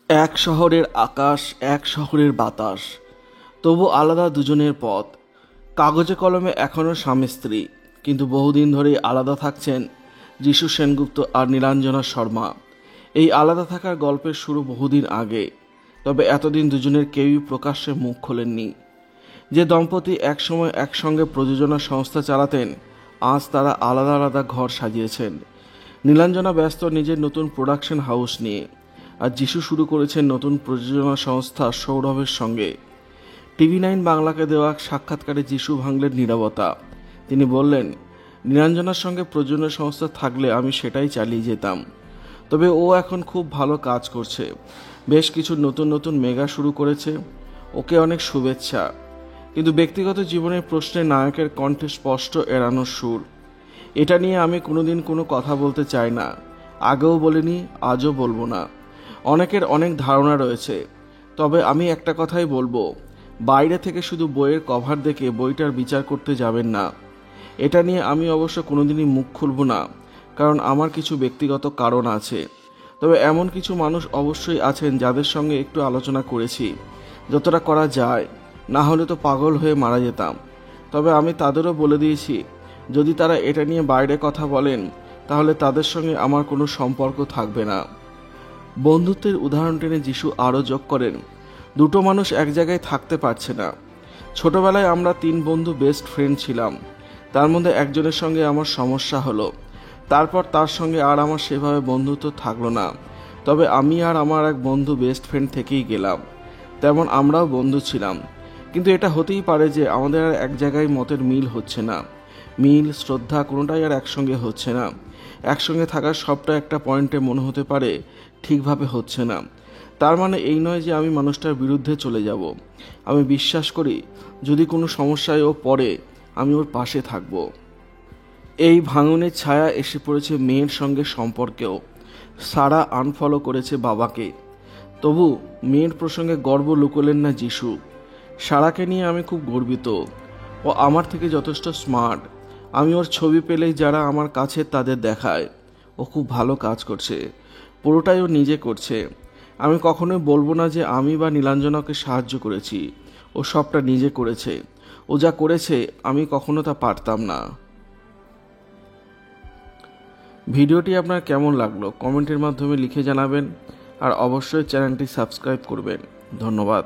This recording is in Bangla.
এক শহরের আকাশ, এক শহরের বাতাস, তবু আলাদা দুজনের পথ। কাগজে কলমে এখনও স্বামী স্ত্রী, কিন্তু বহুদিন ধরেই আলাদা থাকছেন যিশু সেনগুপ্ত আর নীলাঞ্জনা শর্মা। এই আলাদা থাকার গল্পের শুরু বহুদিন আগে, তবে এতদিন দুজনের কেউই প্রকাশ্যে মুখ খোলেননি। যে দম্পতি একসময় একসঙ্গে প্রযোজনা সংস্থা চালাতেন, আজ তারা আলাদা আলাদা ঘর সাজিয়েছেন। নীলাঞ্জনা ব্যস্ত নিজের নতুন প্রোডাকশন হাউস নিয়ে, আর যিশু শুরু করেছেন নতুন প্রযোজনা সংস্থা সৌরভের সঙ্গে। TV9 বাংলাকে দেওয়া সাক্ষাৎকারে যিশু ভাঙলেন নীরবতা। তিনি বললেন, নীলাঞ্জনার সঙ্গে প্রযোজনা সংস্থা থাকলে আমি সেটাই চালিয়ে যেতাম, তবে ও এখন খুব ভালো কাজ করছে, বেশ কিছু নতুন নতুন মেগা শুরু করেছে। ওকে অনেক শুভেচ্ছা। কিন্তু ব্যক্তিগত জীবনের প্রশ্নে নায়কের কণ্ঠে স্পষ্ট এড়ানোর সুর। এটা নিয়ে আমি কোনোদিন কোনো কথা বলতে চাই না, আগেও বলিনি, আজও বলবো না। অনেকের অনেক ধারণা রয়েছে, তবে আমি একটা কথাই বলবো, বাইরে থেকে শুধু বইয়ের কভার দেখে বইটার বিচার করতে যাবেন না। এটা নিয়ে আমি অবশ্য কোনোদিনই মুখ খুলব না, কারণ আমার কিছু ব্যক্তিগত কারণ আছে। তবে এমন কিছু মানুষ অবশ্যই আছেন যাদের সঙ্গে একটু আলোচনা করেছি, যতটা করা যায়, না হলে তো পাগল হয়ে মারা যেতাম। তবে আমি তাদেরও বলে দিয়েছি, যদি তারা এটা নিয়ে বাইরে কথা বলেন, তাহলে তাদের সঙ্গে আমার কোনো সম্পর্ক থাকবে না। বন্ধুত্বের উদাহরণ টেনে যিশু আরও যোগ করেন, দুটো মানুষ এক জায়গায় থাকতে পারছে না। ছোটবেলায় আমরা 3 বন্ধু বেস্ট ফ্রেন্ড ছিলাম, তার মধ্যে একজনের সঙ্গে আমার সমস্যা হলো, তারপর তার সঙ্গে আর আমার সেভাবে বন্ধুত্ব থাকলো না। তবে আমি আর আমার এক বন্ধু বেস্ট ফ্রেন্ড থেকেই গেলাম, তেমন আমরাও বন্ধু ছিলাম। কিন্তু এটা হতেই পারে যে আমাদের আর এক জায়গায় মতের মিল হচ্ছে না। মিল, শ্রদ্ধা কোনোটাই আর একসঙ্গে হচ্ছে না। একসঙ্গে থাকার সবটা একটা পয়েন্টে মনে হতে পারে ঠিকভাবে হচ্ছে না। তার মানে এই নয় যে আমি মানুষটার বিরুদ্ধে চলে যাব। আমি বিশ্বাস করি, যদি কোনো সমস্যায় ও পড়ে, আমি ওর পাশে থাকব। এই ভাঙনের ছায়া এসে পড়েছে মেয়ের সঙ্গে সম্পর্কেও। সারা আনফলো করেছে বাবাকে, তবু মেয়ের প্রসঙ্গে গর্ব লুকোলেন না যিশু। সারাকে নিয়ে আমি খুব গর্বিত। ও আমার থেকে যথেষ্ট স্মার্ট। আমি ওর ছবি পেলেই যারা আমার কাছে তাদের দেখায়। ও খুব ভালো কাজ করছে, পুরোটাই ও নিজে করছে। আমি কখনোই বলবো না যে আমি বা নীলাঞ্জনাকে সাহায্য করেছি। ও সবটা নিজে করেছে। ও যা করেছে আমি কখনো তা পারতাম না। ভিডিওটি আপনার কেমন লাগলো কমেন্টের মাধ্যমে লিখে জানাবেন, আর অবশ্যই চ্যানেলটি সাবস্ক্রাইব করবেন। ধন্যবাদ।